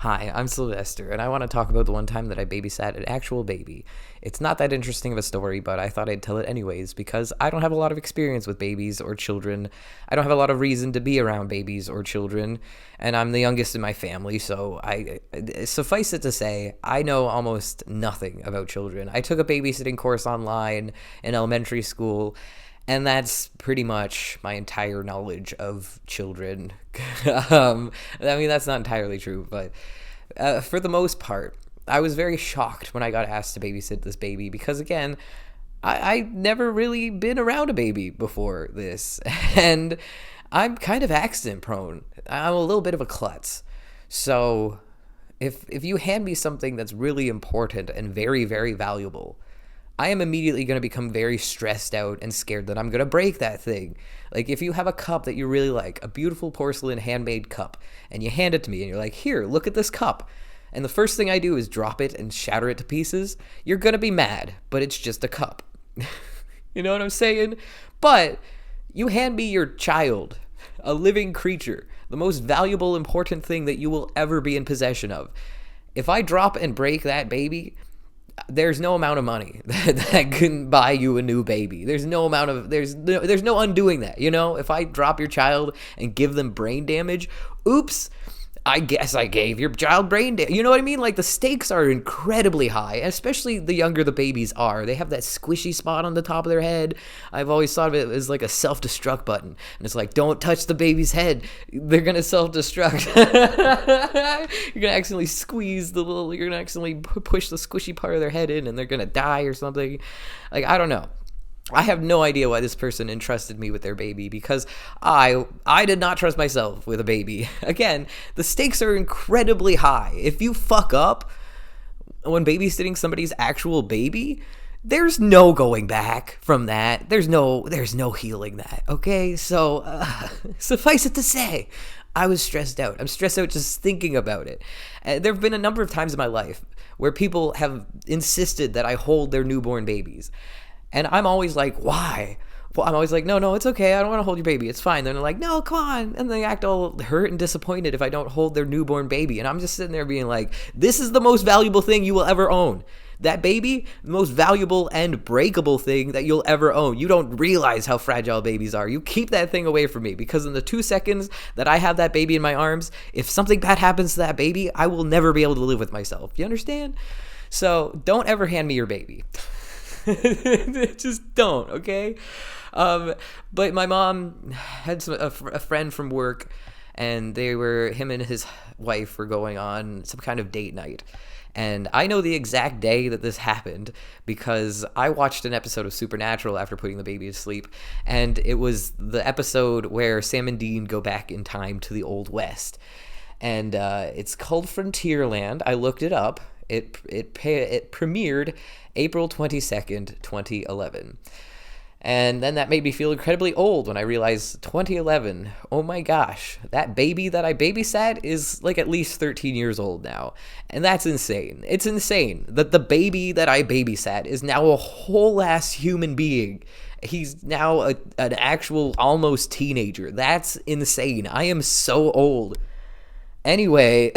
Hi, I'm Sylvester, and I want to talk about the one time that I babysat an actual baby. It's not that interesting of a story, but I thought I'd tell it anyways because I don't have a lot of experience with babies or children. I don't have a lot of reason to be around babies or children, and I'm the youngest in my family, so I suffice it to say, I know almost nothing about children. I took a babysitting course online in elementary school, and that's pretty much my entire knowledge of children. That's not entirely true, but for the most part, I was very shocked when I got asked to babysit this baby because, again, I never really been around a baby before this, and I'm kind of accident prone. I'm a little bit of a klutz. So if you hand me something that's really important and very, very valuable, I am immediately going to become very stressed out and scared that I'm going to break that thing. Like, if you have a cup that you really like, a beautiful porcelain handmade cup, and you hand it to me and you're like, here, look at this cup. And the first thing I do is drop it and shatter it to pieces, you're going to be mad, but it's just a cup. You know what I'm saying? But you hand me your child, a living creature, the most valuable, important thing that you will ever be in possession of. If I drop and break that baby, there's no amount of money that can buy you a new baby. There's no undoing that. If I drop your child and give them brain damage, oops, I guess I gave your child brain damage. You know what I mean? Like, the stakes are incredibly high, especially the younger the babies are. They have that squishy spot on the top of their head. I've always thought of it as like a self-destruct button. And it's like, don't touch the baby's head. They're going to self-destruct. You're going to accidentally you're going to accidentally push the squishy part of their head in and they're going to die or something. Like, I don't know. I have no idea why this person entrusted me with their baby because I did not trust myself with a baby. Again, the stakes are incredibly high. If you fuck up when babysitting somebody's actual baby, there's no going back from that. There's no healing that. Okay, so suffice it to say, I was stressed out. I'm stressed out just thinking about it. There have been a number of times in my life where people have insisted that I hold their newborn babies. And I'm always like, why? Well, I'm always like, no, it's okay. I don't want to hold your baby. It's fine. Then they're like, no, come on. And they act all hurt and disappointed if I don't hold their newborn baby. And I'm just sitting there being like, this is the most valuable thing you will ever own. That baby, the most valuable and breakable thing that you'll ever own. You don't realize how fragile babies are. You keep that thing away from me because in the 2 seconds that I have that baby in my arms, if something bad happens to that baby, I will never be able to live with myself. You understand? So don't ever hand me your baby. Just don't, okay? But my mom had a friend from work, and him and his wife were going on some kind of date night. And I know the exact day that this happened because I watched an episode of Supernatural after putting the baby to sleep, and it was the episode where Sam and Dean go back in time to the Old West. And it's called Frontierland. I looked it up. It premiered April 22nd, 2011. And then that made me feel incredibly old when I realized 2011, oh my gosh, that baby that I babysat is like at least 13 years old now. And that's insane. It's insane that the baby that I babysat is now a whole ass human being. He's now an actual almost teenager. That's insane. I am so old. Anyway,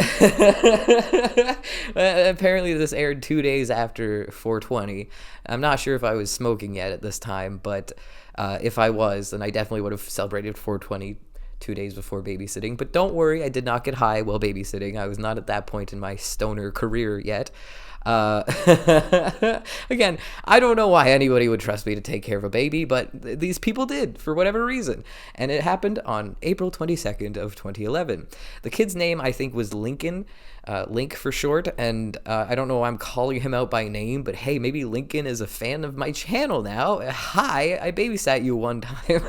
apparently this aired 2 days after 420. I'm not sure if I was smoking yet at this time, but if I was, then I definitely would have celebrated 420 2 days before babysitting. But don't worry, I did not get high while babysitting. I was not at that point in my stoner career yet. Again, I don't know why anybody would trust me to take care of a baby, but these people did for whatever reason. And it happened on April 22nd of 2011. The kid's name, I think, was Lincoln, Link for short. And I don't know why I'm calling him out by name, but hey, maybe Lincoln is a fan of my channel now. Hi, I babysat you one time.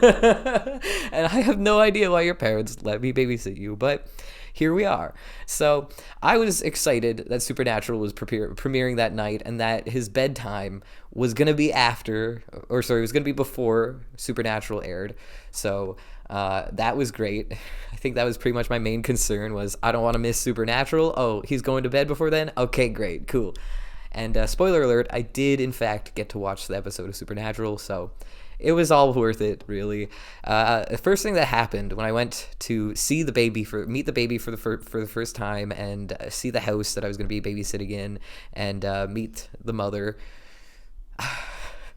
And I have no idea why your parents let me babysit you, but here we are. So I was excited that Supernatural was premiering that night and that his bedtime was going to be it was going to be before Supernatural aired. So that was great. I think that was pretty much my main concern was I don't want to miss Supernatural. Oh, he's going to bed before then? Okay, great, cool. And spoiler alert, I did in fact get to watch the episode of Supernatural, so it was all worth it, really. The first thing that happened when I went to meet the baby for the first time, and see the house that I was going to be babysitting in, and meet the mother.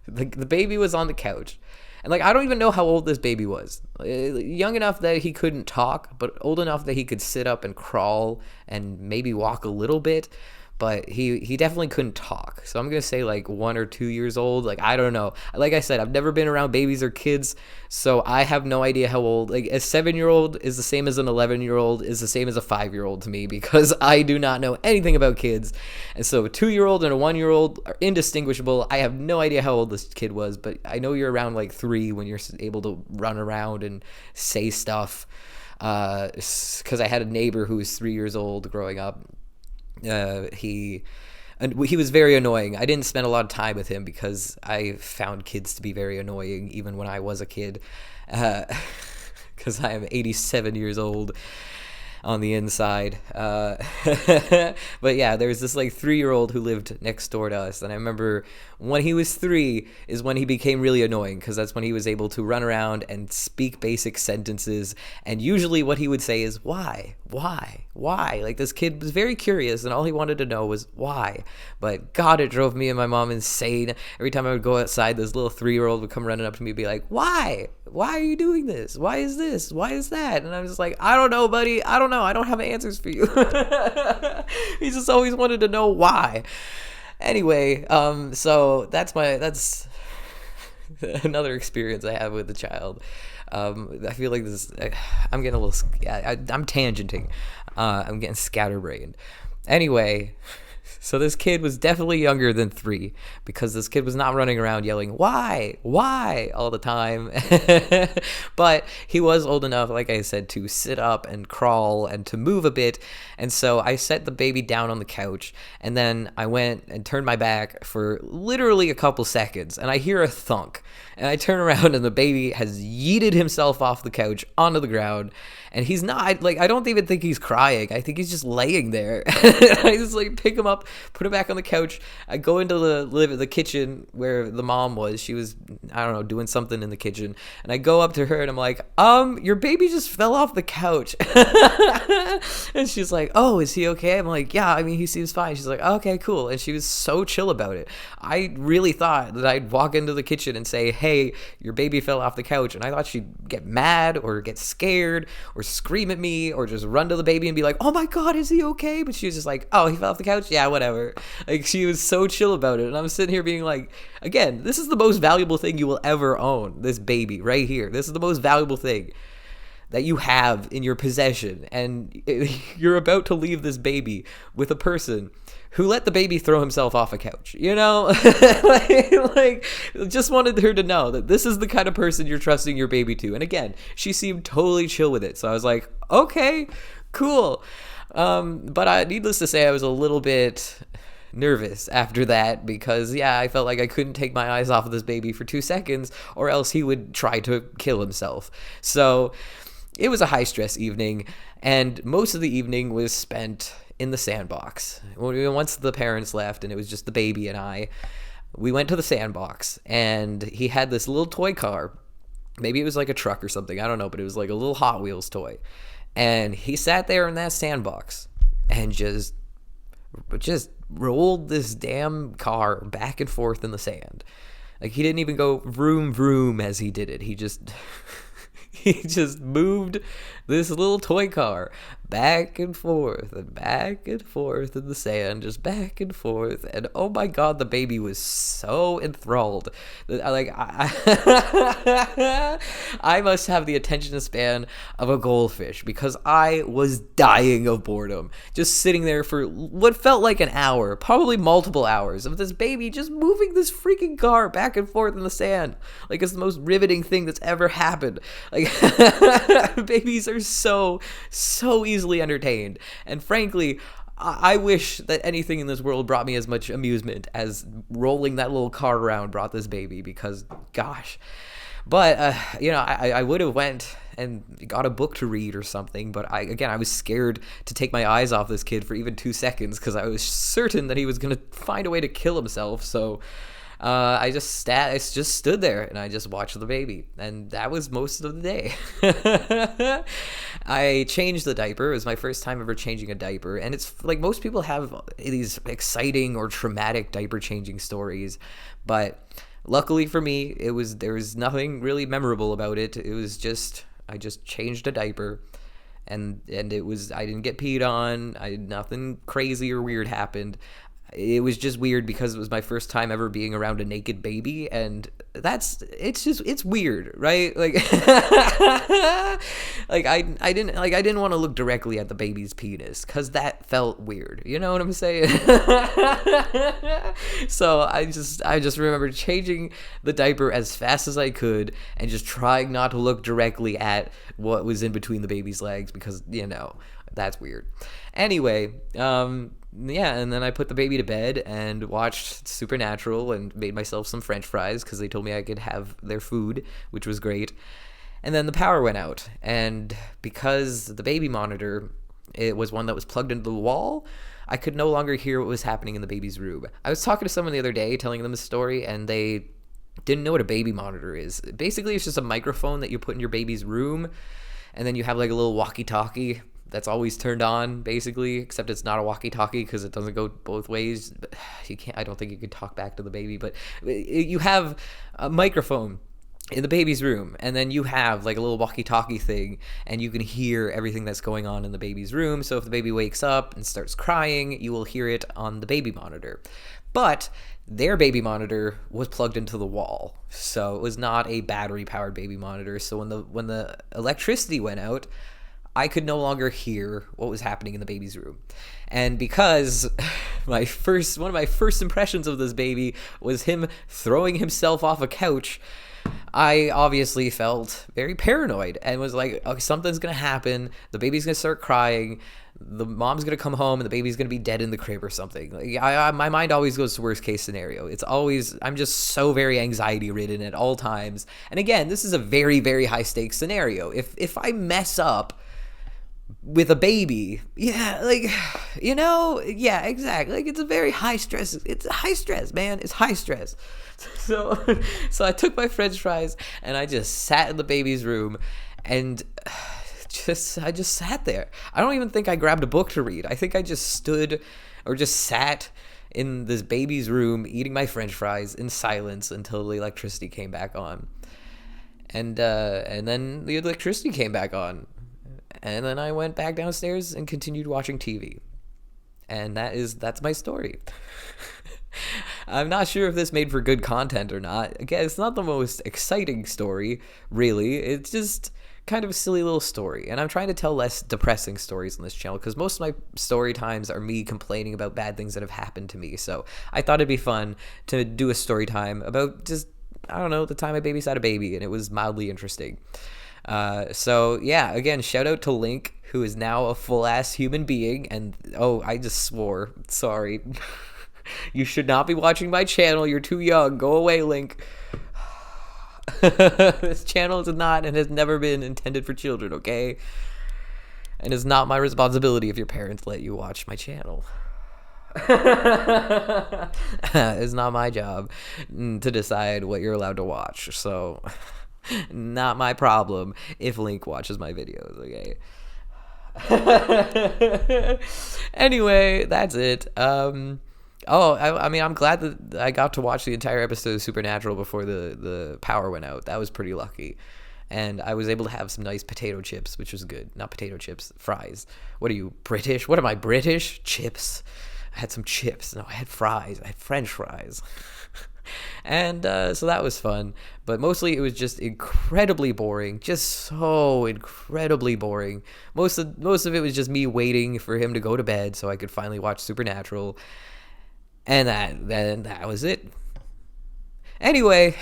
The baby was on the couch, and like I don't even know how old this baby was. Young enough that he couldn't talk, but old enough that he could sit up and crawl and maybe walk a little bit. But he definitely couldn't talk. So I'm going to say like 1 or 2 years old. Like, I don't know. Like I said, I've never been around babies or kids, so I have no idea how old. Like, a 7-year-old is the same as an 11-year-old is the same as a 5-year-old to me, because I do not know anything about kids. And so a 2-year-old and a 1-year-old are indistinguishable. I have no idea how old this kid was, but I know you're around like 3 when you're able to run around and say stuff. Because I had a neighbor who was 3 years old growing up. He was very annoying. I didn't spend a lot of time with him because I found kids to be very annoying even when I was a kid, because I am 87 years old on the inside. But yeah, there was this like 3-year-old who lived next door to us, and I remember when he was 3 is when he became really annoying, because that's when he was able to run around and speak basic sentences, and usually what he would say is why. Like, this kid was very curious, and all he wanted to know was why. But God, it drove me and my mom insane. Every time I would go outside, this little 3-year-old would come running up to me and be like, why are you doing this? Why is this? Why is that? And I'm just like, I don't know, buddy. I don't know. I don't have answers for you. He just always wanted to know why. Anyway, so that's another experience I have with a child. I feel like I'm getting a little, I'm tangenting. I'm getting scatterbrained. Anyway, so this kid was definitely younger than 3, because this kid was not running around yelling, why, all the time. But he was old enough, like I said, to sit up and crawl and to move a bit. And so I set the baby down on the couch, and then I went and turned my back for literally a couple seconds, and I hear a thunk. And I turn around, and the baby has yeeted himself off the couch onto the ground. And he's not, like, I don't even think he's crying. I think he's just laying there. I just, like, pick him up, put him back on the couch. I go into the kitchen where the mom was. She was, I don't know, doing something in the kitchen. And I go up to her, and I'm like, your baby just fell off the couch. And she's like, oh, is he okay? I'm like, yeah, I mean, he seems fine. She's like, okay, cool. And she was so chill about it. I really thought that I'd walk into the kitchen and say, hey, your baby fell off the couch. And I thought she'd get mad or get scared or scream at me or just run to the baby and be like, oh my God, is he okay? But she was just like, oh, he fell off the couch? Yeah, whatever. Like, she was so chill about it. And I'm sitting here being like, again, this is the most valuable thing you will ever own, this baby right here. This is the most valuable thing that you have in your possession, and you're about to leave this baby with a person who let the baby throw himself off a couch, you know? like, just wanted her to know that this is the kind of person you're trusting your baby to. And again, she seemed totally chill with it, so I was like, okay, cool. But needless to say, I was a little bit nervous after that, because I felt like I couldn't take my eyes off of this baby for 2 seconds, or else he would try to kill himself. So it was a high-stress evening, and most of the evening was spent in the sandbox. Once the parents left and it was just the baby and I, we went to the sandbox, and he had this little toy car. Maybe it was like a truck or something, I don't know, but it was like a little Hot Wheels toy. And he sat there in that sandbox and just rolled this damn car back and forth in the sand. Like, he didn't even go vroom vroom as he did it. He just moved this little toy car back and forth in the sand, just back and forth. And oh my God, the baby was so enthralled. Like, I must have the attention span of a goldfish, because I was dying of boredom, just sitting there for what felt like an hour, probably multiple hours, of this baby just moving this freaking car back and forth in the sand. Like, it's the most riveting thing that's ever happened. Like, babies are so easily entertained, and frankly, I wish that anything in this world brought me as much amusement as rolling that little car around brought this baby, because gosh. But I would have went and got a book to read or something, but I was scared to take my eyes off this kid for even 2 seconds, because I was certain that he was going to find a way to kill himself. So I just stood there and I just watched the baby, and that was most of the day. I changed the diaper. It was my first time ever changing a diaper, and it's like most people have these exciting or traumatic diaper changing stories, but luckily for me, there was nothing really memorable about it. It was just I just changed a diaper, and it was I didn't get peed on. Nothing crazy or weird happened. It was just weird because it was my first time ever being around a naked baby, and it's weird, right? Like I didn't want to look directly at the baby's penis because that felt weird. You know what I'm saying? So I just remember changing the diaper as fast as I could and just trying not to look directly at what was in between the baby's legs because that's weird. Anyway, yeah, and then I put the baby to bed and watched Supernatural and made myself some French fries because they told me I could have their food, which was great. And then the power went out, and because the baby monitor, it was one that was plugged into the wall, I could no longer hear what was happening in the baby's room. I was talking to someone the other day, telling them the story, and they didn't know what a baby monitor is. Basically, it's just a microphone that you put in your baby's room, and then you have like a little walkie-talkie that's always turned on, basically, except it's not a walkie-talkie because it doesn't go both ways. I don't think you could talk back to the baby, but you have a microphone in the baby's room, and then you have like a little walkie-talkie thing, and you can hear everything that's going on in the baby's room. So if the baby wakes up and starts crying, you will hear it on the baby monitor. But their baby monitor was plugged into the wall, so it was not a battery-powered baby monitor. So when the electricity went out, I could no longer hear what was happening in the baby's room. And because one of my first impressions of this baby was him throwing himself off a couch, I obviously felt very paranoid and was like, okay, something's going to happen. The baby's going to start crying. The mom's going to come home and the baby's going to be dead in the crib or something. Like, my mind always goes to worst case scenario. I'm just so very anxiety ridden at all times. And again, this is a very, very high stakes scenario. If I mess up with a baby, yeah, exactly. Like, it's a very high stress. It's high stress, man. It's high stress. So I took my French fries and I just sat in the baby's room and I just sat there. I don't even think I grabbed a book to read. I think I just stood or just sat in this baby's room eating my French fries in silence until the electricity came back on. And then the electricity came back on. And then I went back downstairs and continued watching TV. And that's my story. I'm not sure if this made for good content or not. Again, it's not the most exciting story, really. It's just kind of a silly little story. And I'm trying to tell less depressing stories on this channel because most of my story times are me complaining about bad things that have happened to me. So I thought it'd be fun to do a story time about just, I don't know, the time I babysat a baby, and it was mildly interesting. So yeah, again, shout out to Link, who is now a full-ass human being, and I just swore, sorry. You should not be watching my channel, you're too young, go away, Link. This channel is not and has never been intended for children, okay? And it's not my responsibility if your parents let you watch my channel. It's not my job to decide what you're allowed to watch, so not my problem if Link watches my videos, okay? Anyway, that's it. I mean, I'm glad that I got to watch the entire episode of Supernatural before the power went out. That was pretty lucky. And I was able to have some nice potato chips, which was good. Not potato chips, fries. What are you, British? What am I, British? Chips. I had some chips. No, I had fries. I had French fries. And so that was fun, but mostly it was just incredibly boring, just so incredibly boring. Most of it was just me waiting for him to go to bed so I could finally watch Supernatural, and that was it. Anyway,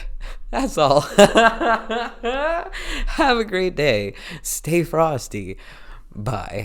that's all. Have a great day. Stay frosty. Bye.